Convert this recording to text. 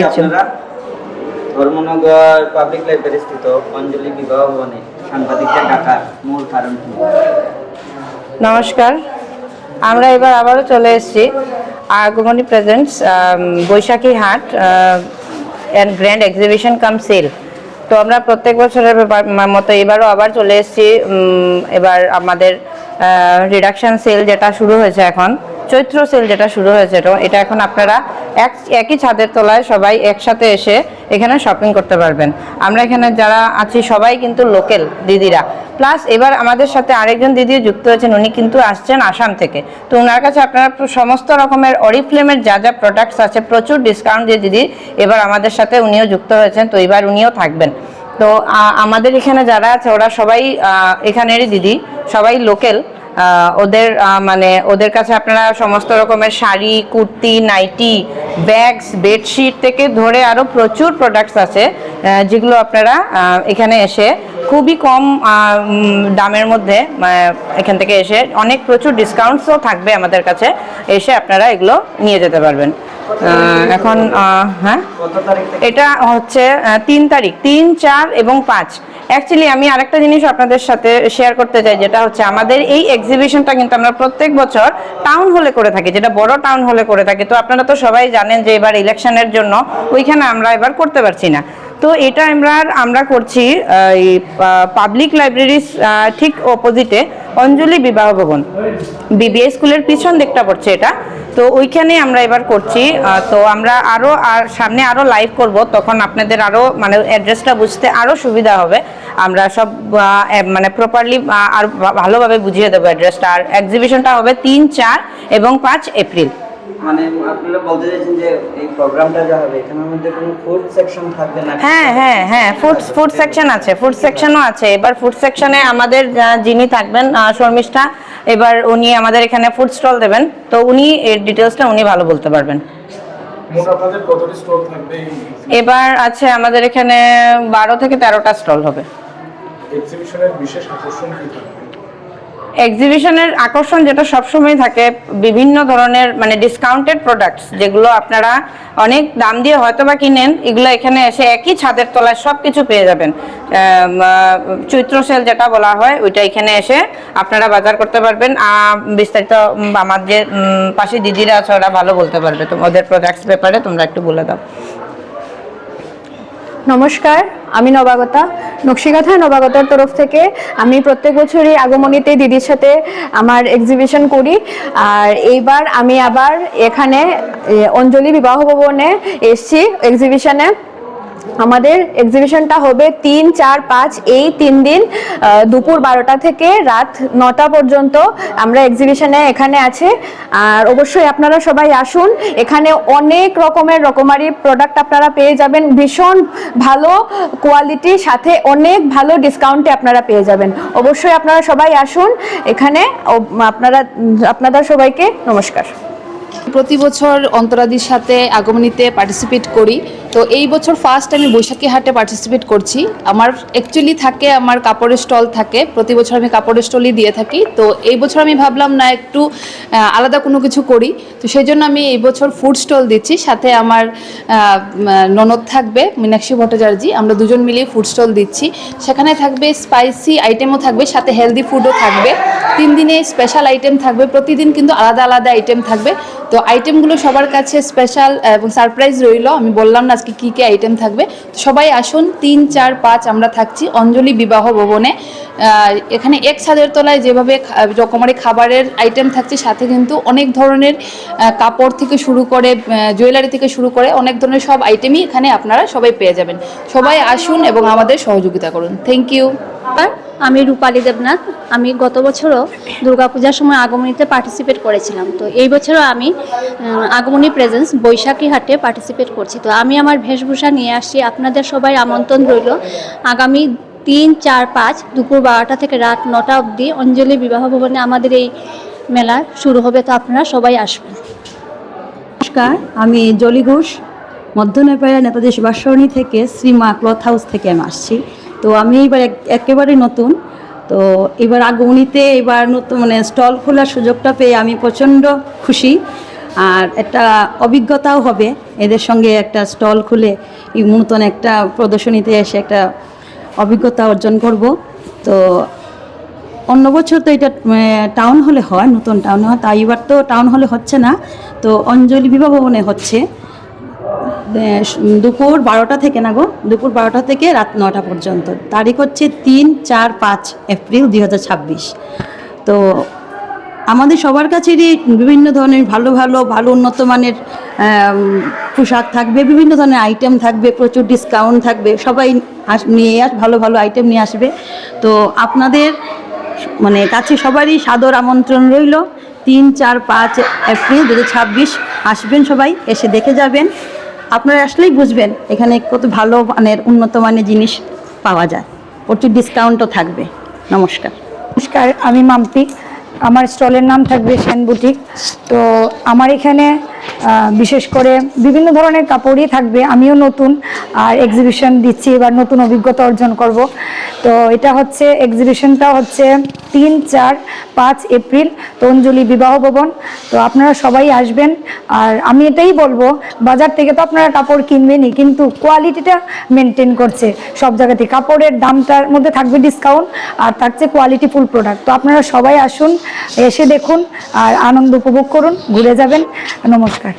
আপনারা Dharmanagar public library স্থিত অঞ্জলি বিবাহ ভবনে সাংবাদিকদের ডাকার মূল কারণ কি? নমস্কার, আমরা এবার আবারও চলে এসেছি আগমনী presents Baishakhi Haat and grand exhibition cum sale. তো আমরা প্রত্যেক বছরের মতো এবারও আবার চলে এসেছি। এবার আমাদের রিডাকশন সেল যেটা শুরু হয়েছে, এখন চৈত্র সেল যেটা শুরু হয়েছে, এটা এখন আপনারা একই ছাদের তলায় সবাই একসাথে এসে এখানে শপিং করতে পারবেন। আমরা এখানে যারা আছি সবাই কিন্তু লোকাল দিদিরা, প্লাস এবার আমাদের সাথে আরেকজন দিদিও যুক্ত হয়েছেন, উনি কিন্তু আসছেন আসাম থেকে। তো ওনার কাছে আপনারা সমস্ত রকমের অরিফ্লেমের যা যা প্রোডাক্টস আছে প্রচুর ডিসকাউন্ট দিয়ে দিদি এবার আমাদের সাথে উনিও যুক্ত হয়েছেন, তো এবার উনিও থাকবেন। তো আমাদের এখানে যারা আছে ওরা সবাই এখানেরই দিদি, সবাই লোকাল। ওদের কাছে আপনারা সমস্ত রকমের sari, kurti, nighty, bags, bedsheet থেকে ধরে আরও প্রচুর প্রোডাক্টস আছে যেগুলো আপনারা এখানে এসে খুবই কম দামের মধ্যে এখান থেকে এসে অনেক প্রচুর ডিসকাউন্টসও থাকবে আমাদের কাছে, এসে আপনারা এগুলো নিয়ে যেতে পারবেন। এখন হ্যাঁ, এটা হচ্ছে 3 তারিখ, 3, 4 এবং 5। অ্যাকচুয়ালি আমি আরেকটা জিনিস আপনাদের সাথে শেয়ার করতে চাই, যেটা হচ্ছে আমাদের এই এক্সিবিশনটা কিন্তু আমরা প্রত্যেক বছর টাউন হলে করে থাকি, যেটা বড় টাউন হলে করে থাকি। তো আপনারা তো সবাই জানেন যে এবার ইলেকশনের জন্য ওইখানে আমরা এবার করতে পারছি না। তো এটা আমরা করছি এই পাবলিক লাইব্রেরির ঠিক অপোজিটে অঞ্জলি বিবাহ ভবন, বিবিএ স্কুলের পিছন দিকটা পড়ছে এটা। তো ওইখানে আমরা এবার করছি। তো আমরা সামনে আরও লাইভ করব, তখন আপনাদের আরও অ্যাড্রেসটা বুঝতে আরও সুবিধা হবে। আমরা সব প্রপারলি আর ভালোভাবে বুঝিয়ে দেবো অ্যাড্রেসটা। আর এক্সিবিশনটা হবে 3, 4 এবং 5 এপ্রিল। আপনারা বলতে চাইছেন যে এই প্রোগ্রামটা যা হবে এখানের মধ্যে কোনো ফুড সেকশন থাকবে না? হ্যাঁ, ফুড সেকশন আছে, ফুড সেকশনও আছে। এবার ফুড সেকশনে আমাদের যিনি থাকবেন শর্মিষ্ঠা, এবার উনি আমাদের এখানে ফুড স্টল দেবেন। তো উনি এর ডিটেলসটা উনি ভালো বলতে পারবেন। মোট আপনাদের কতটি স্টল থাকবে? এবার আছে আমাদের এখানে 12 থেকে 13টা স্টল হবে। এক্সিবিশনের বিশেষ আকর্ষণ কি থাকবে? এক্সিবিশনের আকর্ষণ যেটা সবসময় থাকে, বিভিন্ন ধরনের ডিসকাউন্টেড প্রোডাক্টস, যেগুলো আপনারা অনেক দাম দিয়ে হয়তো বা কিনেন, এগুলো এখানে এসে একই ছাদের তলায় সব কিছু পেয়ে যাবেন। চৈত্র সেল যেটা বলা হয় ওইটা এখানে এসে আপনারা বাজার করতে পারবেন। বিস্তারিত আমার যে পাশে দিদিরা আছে ওরা ভালো বলতে পারবে তোমাদের প্রোডাক্টস ব্যাপারে। তোমরা একটু বলে দাও। নমস্কার, আমি নবাগতা, নকশিকাঁথা নবাগতার তরফ থেকে। আমি প্রত্যেক বছরই আগমনীতে দিদির সাথে আমার এক্সিবিশন করি। আর এইবার আমি আবার এখানে অঞ্জলি বিবাহ ভবনে এসেছি এক্সিবিশনে। আমাদের এক্সিবিশনটা হবে 3, 4, 5 এই 3 দিন দুপুর 12টা থেকে রাত 9টা পর্যন্ত আমরা এক্সিবিশনে এখানে আছে। আর অবশ্যই আপনারা সবাই আসুন, এখানে অনেক রকমারি প্রোডাক্ট আপনারা পেয়ে যাবেন, ভীষণ ভালো কোয়ালিটির সাথে অনেক ভালো ডিসকাউন্টে আপনারা পেয়ে যাবেন। অবশ্যই আপনারা সবাই আসুন এখানে। আপনাদের সবাইকে নমস্কার। প্রতি বছর অন্তরাদির সাথে আগমনীতে পার্টিসিপেট করি। তো এই বছর ফার্স্ট আমি বৈশাখী হাটে পার্টিসিপেট করছি। আমার অ্যাকচুয়ালি থাকে, আমার কাপড়ের স্টল থাকে, প্রতি বছর আমি কাপড়ের স্টলই দিয়ে থাকি। তো এই বছর আমি ভাবলাম না, একটু আলাদা কোনো কিছু করি। তো সেই জন্য আমি এই বছর ফুড স্টল দিচ্ছি, সাথে আমার ননদ থাকবে মীনাক্ষী ভট্টাচার্য, আমরা দুজন মিলিয়ে ফুড স্টল দিচ্ছি। সেখানে থাকবে স্পাইসি আইটেমও থাকবে, সাথে হেলদি ফুডও থাকবে। 3 দিনে স্পেশাল আইটেম থাকবে, প্রতিদিন কিন্তু আলাদা আলাদা আইটেম থাকবে। তো আইটেমগুলো সবার কাছে স্পেশাল এবং সারপ্রাইজ রইল। আমি বললাম না আজকে কী কী আইটেম থাকবে। তো সবাই আসুন, 3, 4, 5 আমরা থাকছি অঞ্জলি বিবাহ ভবনে। এখানে এক ছাদের তলায় যেভাবে রকমারি খাবারের আইটেম থাকছে, সাথে কিন্তু অনেক ধরনের কাপড় থেকে শুরু করে জুয়েলারি থেকে শুরু করে অনেক ধরনের সব আইটেমই এখানে আপনারা সবাই পেয়ে যাবেন। সবাই আসুন এবং আমাদের সহযোগিতা করুন। Thank you. আমি রূপালী দেবনাথ। আমি গত বছরও দুর্গাপূজার সময় আগমনীতে পার্টিসিপেট করেছিলাম। তো এই বছরও আমি আগমনী প্রেজেন্স বৈশাখী হাটে পার্টিসিপেট করছি। তো আমি আমার বেশভূষা নিয়ে আসছি, আপনাদের সবাই আমন্ত্রণ রইল। আগামী 3, 4, 5 দুপুর 12টা থেকে রাত 9টা অবধি অঞ্জলি বিবাহ ভবনে আমাদের এই মেলা শুরু হবে। তো আপনারা সবাই আসবেন। নমস্কার, আমি জলি ঘোষ, মধ্য নেপাড়া নেতাজি সুভাষ সরণি থেকে শ্রীমা ক্লথ হাউস থেকে আমি আসছি। তো আমি এবার একেবারে নতুন, তো এবার আগমনীতে এবার নতুন মানে স্টল খোলার সুযোগটা পেয়ে আমি প্রচণ্ড খুশি, আর একটা অভিজ্ঞতাও হবে এদের সঙ্গে একটা স্টল খুলে এই নতুন একটা প্রদর্শনীতে এসে একটা অভিজ্ঞতা অর্জন করব। তো অন্য বছর তো এটা টাউন হলে হয়, নতুন টাউন হয়, তাই এবার তো টাউন হলে হচ্ছে না, তো অঞ্জলি বিবাহ ভবনে হচ্ছে দুপুর 12টা থেকে না গো, দুপুর 12টা থেকে রাত 9টা পর্যন্ত। তারিখ হচ্ছে 3, 4, 5 এপ্রিল 2026। তো আমাদের সবার কাছেরই বিভিন্ন ধরনের ভালো উন্নত মানের পোশাক থাকবে, বিভিন্ন ধরনের আইটেম থাকবে, প্রচুর ডিসকাউন্ট থাকবে, সবাই নিয়ে ভালো আইটেম নিয়ে আসবে। তো আপনাদের মানে কাছে সবারই সাদর আমন্ত্রণ রইল, 3, 4, 5 এপ্রিল 2026 আসবেন, সবাই এসে দেখে যাবেন। আপনারা আসলেই বুঝবেন এখানে কত ভালো মানের উন্নত মানের জিনিস পাওয়া যায়, প্রচুর ডিসকাউন্টও থাকবে। নমস্কার। নমস্কার, আমি মাম্পি। আমার স্টলের নাম থাকবে সেন বুটিক। তো আমার এখানে বিশেষ করে বিভিন্ন ধরনের কাপড়ই থাকবে। আমিও নতুন আর এক্সিবিশন দিচ্ছি, এবার নতুন অভিজ্ঞতা অর্জন করব। তো এটা হচ্ছে এক্সিবিশনটা হচ্ছে 3, 4, 5 এপ্রিল তঞ্জলি বিবাহ ভবন। তো আপনারা সবাই আসবেন। আর আমি এটাই বলবো, বাজার থেকে তো আপনারা কাপড় কিনবেনই, কিন্তু কোয়ালিটিটা মেনটেন করছে সব জায়গাতে। কাপড়ের দামটার মধ্যে থাকবে ডিসকাউন্ট, আর থাকছে কোয়ালিটিফুল প্রোডাক্ট। তো আপনারা সবাই আসুন, এসে দেখুন আর আনন্দ উপভোগ করুন, ঘুরে যাবেন। নমস্কার।